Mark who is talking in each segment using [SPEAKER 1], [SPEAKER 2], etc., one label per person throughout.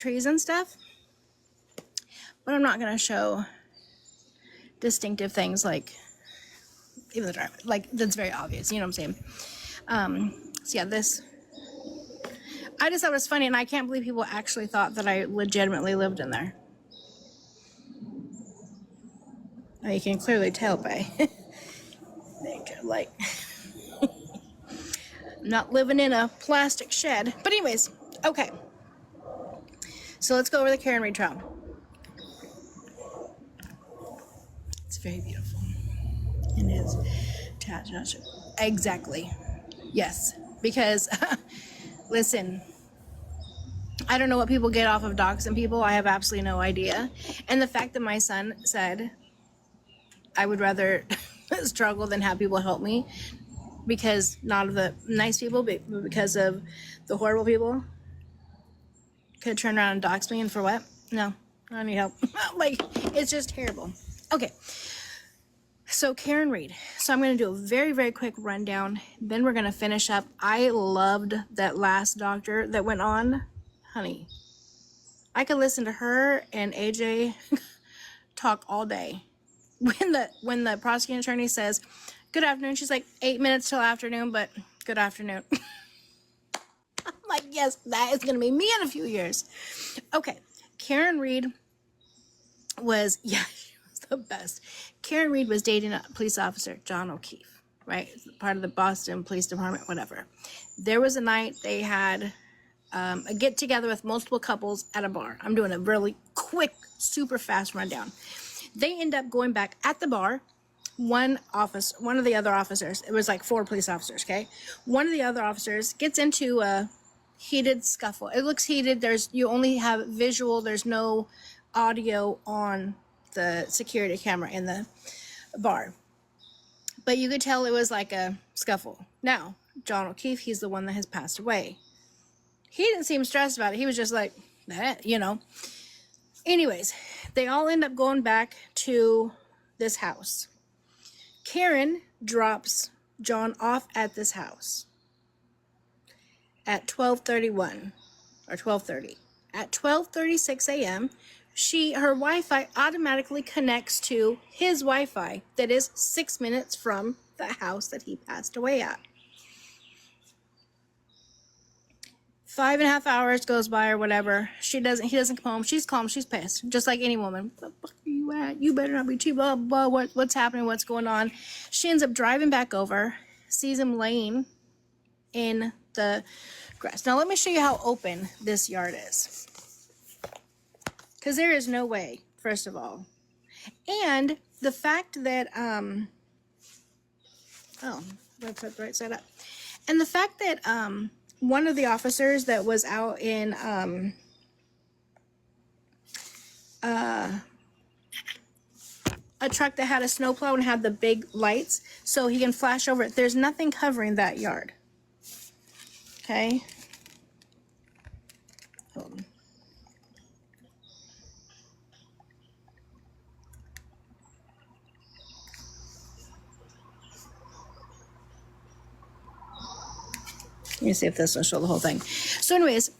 [SPEAKER 1] trees and stuff, but I'm not going to show distinctive things like even the driveway, like that's very obvious, you know what I'm saying? So yeah, this, I just thought it was funny, and I can't believe people actually thought that I legitimately lived in there. Now you can clearly tell by like not living in a plastic shed. But anyways, okay. So let's go over the Karen Reed trial. It's very beautiful. It is. Exactly. Yes. Because, listen, I don't know what people get off of doxing people. I have absolutely no idea. And the fact that my son said, I would rather struggle than have people help me, because not of the nice people, but because of the horrible people, could turn around and dox me, and for what? No, I need help. Like, it's just terrible. Okay. So Karen Reed. So I'm going to do a very, very quick rundown. Then we're going to finish up. I loved that last doctor that went on. Honey, I could listen to her and AJ talk all day. When the prosecuting attorney says, good afternoon, she's like, 8 minutes till afternoon, but good afternoon. I'm like, yes, that is going to be me in a few years. Okay. Karen Reed was, yeah, she was the best. Karen Reed was dating a police officer, John O'Keefe, right? Part of the Boston Police Department, whatever. There was a night they had a get together with multiple couples at a bar. I'm doing a really quick, super fast rundown. They end up going back at the bar. One of the other officers, it was like 4 police officers, okay? One of the other officers gets into a heated scuffle. It looks heated. You only have visual. There's no audio on the security camera in the bar. But you could tell it was like a scuffle. Now, John O'Keefe, he's the one that has passed away. He didn't seem stressed about it. He was just like, you know. Anyways, they all end up going back to this house. Karen drops John off at this house at 12:31 or 12:30. At 12:36 a.m., her Wi-Fi automatically connects to his Wi-Fi that is 6 minutes from the house that he passed away at. 5.5 hours goes by or whatever. He doesn't come home. She's calm. She's pissed. Just like any woman. Where the fuck are you at? You better not be cheap. Blah, blah, what's happening? What's going on? She ends up driving back over, sees him laying in the grass. Now, let me show you how open this yard is. Because there is no way, first of all. And the fact that, I'm going to put the right side up. And the fact that, one of the officers that was out in a truck that had a snowplow and had the big lights, so he can flash over it. There's nothing covering that yard. Okay. Hold on. Let me see if this will show the whole thing. So anyways,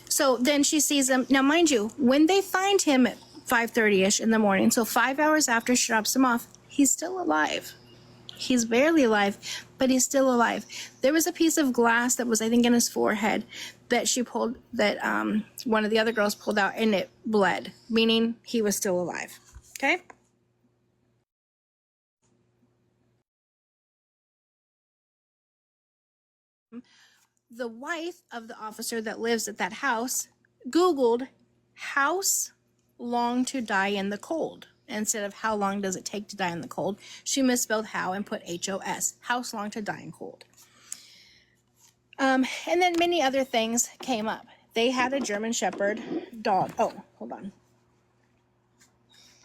[SPEAKER 1] so then she sees him. Now, mind you, when they find him at 5:30-ish in the morning, so 5 hours after she drops him off, he's still alive. He's barely alive, but he's still alive. There was a piece of glass that was, I think, in his forehead that she pulled, that one of the other girls pulled out, and it bled, meaning he was still alive. Okay? The wife of the officer that lives at that house Googled house long to die in the cold. Instead of how long does it take to die in the cold, she misspelled how and put HOS, house long to die in cold. And then many other things came up. They had a German Shepherd dog. Oh, hold on.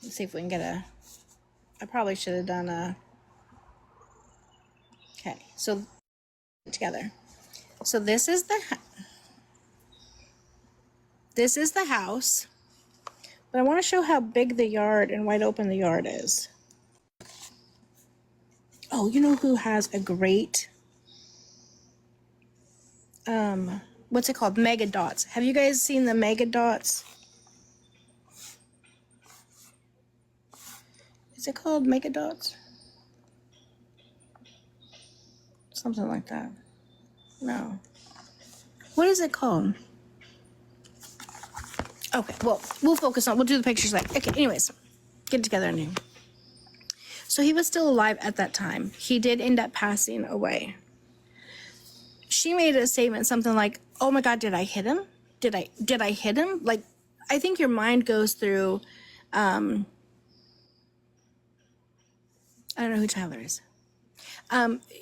[SPEAKER 1] Let's see if we can get I probably should have done okay, so together. So this is the house, but I want to show how big the yard and wide open the yard is. Oh, you know who has a great, what's it called? Mega Dots. Have you guys seen the Mega Dots Is it called Mega Dots? Something like that. No. What is it called? Okay, well, we'll do the pictures later. Okay, anyways, get together and do. So he was still alive at that time. He did end up passing away. She made a statement, something like, "Oh my God, did I hit him? Did I hit him?" Like, I think your mind goes through, I don't know who Tyler is.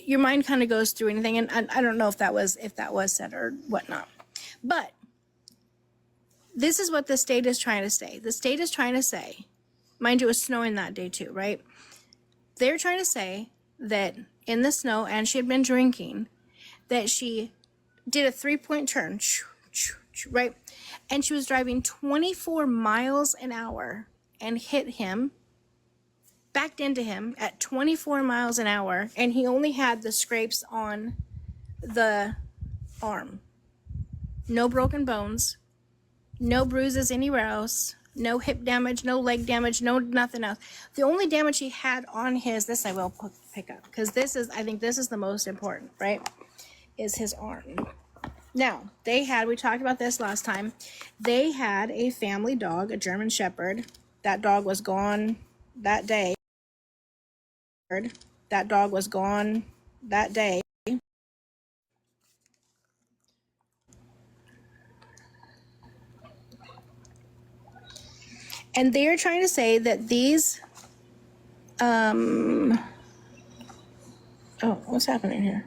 [SPEAKER 1] Your mind kind of goes through anything, and I don't know if that was said or whatnot. But this is what the state is trying to say. The state is trying to say, mind you, it was snowing that day too, right? They're trying to say that in the snow, and she had been drinking, that she did a 3-point turn, right? And she was driving 24 miles an hour and hit him, backed into him at 24 miles an hour, and he only had the scrapes on the arm. No broken bones, no bruises anywhere else, no hip damage, no leg damage, no nothing else. The only damage he had on this I will pick up, because I think this is the most important, right, is his arm. Now, we talked about this last time, they had a family dog, a German Shepherd. That dog was gone that day. That dog was gone that day. And they're trying to say that these, oh, what's happening here?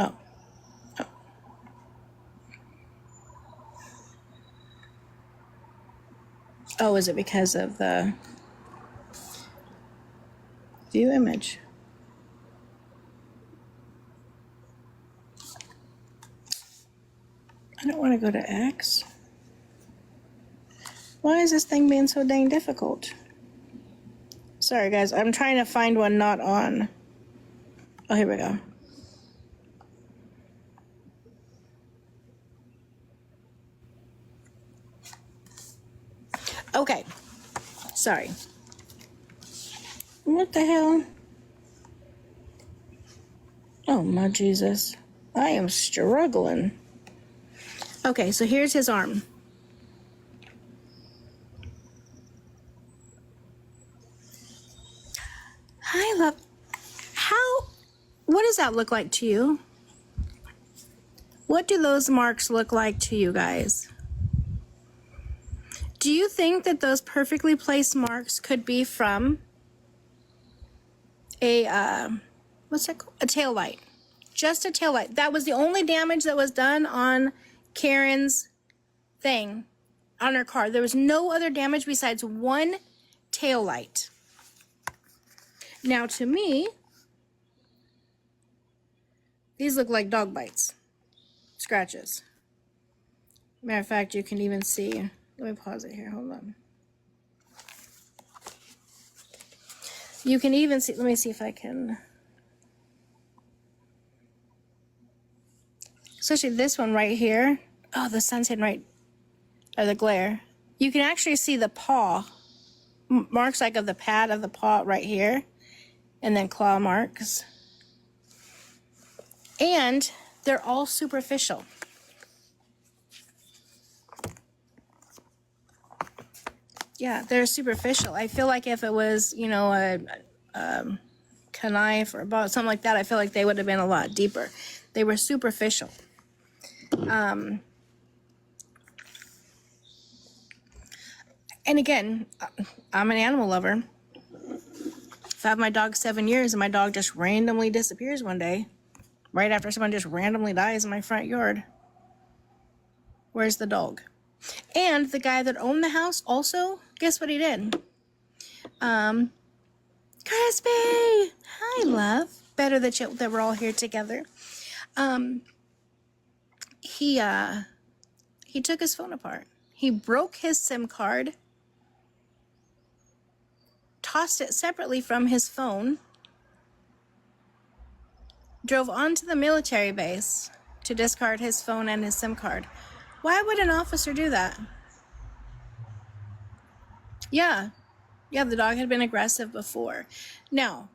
[SPEAKER 1] Oh. Oh, is it because of the view image? I don't want to go to X. Why is this thing being so dang difficult? Sorry, guys. I'm trying to find one not on. Oh, here we go. Okay. Sorry. What the hell? Oh, my Jesus. I am struggling. Okay, so here's his arm. What does that look like to you? What do those marks look like to you guys? Do you think that those perfectly placed marks could be from a, what's that called? A tail light. Just a tail light. That was the only damage that was done on Karen's thing on her car. There was no other damage besides one tail light. Now, to me, these look like dog bites, scratches. Matter of fact, you can even see, let me pause it here, hold on. You can even see, let me see if I can, especially this one right here. Oh, the sun's hitting right, or the glare. You can actually see the paw, marks like of the pad of the paw right here, and then claw marks. And they're all superficial. Yeah, they're superficial. I feel like if it was, you know, a knife or something like that, I feel like they would have been a lot deeper. They were superficial. And again, I'm an animal lover. I've had my dog 7 years and my dog just randomly disappears one day, right after someone just randomly dies in my front yard. Where's the dog? And the guy that owned the house also, guess what he did? Crispy! Hi, love. Better that we're all here together. He took his phone apart. He broke his SIM card, tossed it separately from his phone, drove onto the military base to discard his phone and his SIM card. Why would an officer do that? Yeah. Yeah, the dog had been aggressive before. Now,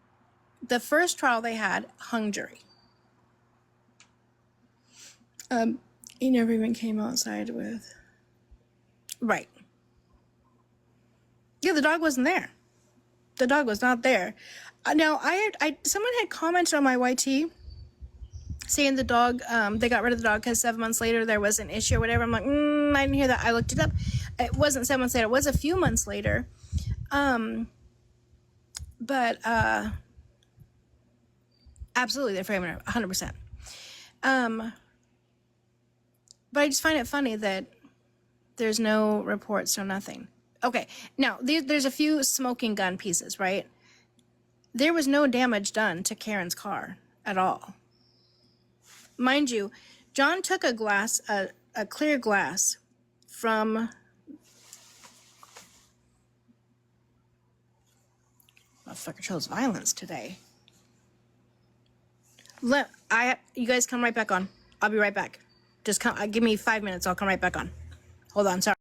[SPEAKER 1] the first trial they had, hung jury. He never even came outside with. Right. Yeah, the dog wasn't there. The dog was not there. Now, someone had commented on my YT saying the dog, they got rid of the dog because 7 months later there was an issue or whatever. I'm like, I didn't hear that. I looked it up. It wasn't 7 months later. It was a few months later. But absolutely, they're framing it 100%. But I just find it funny that there's no reports, no nothing. Okay, now there's a few smoking gun pieces, right? There was no damage done to Karen's car at all. Mind you, John took a clear glass from... Motherfucker chose violence today. You guys come right back on. I'll be right back. Just give me 5 minutes. I'll come right back on. Hold on, sorry.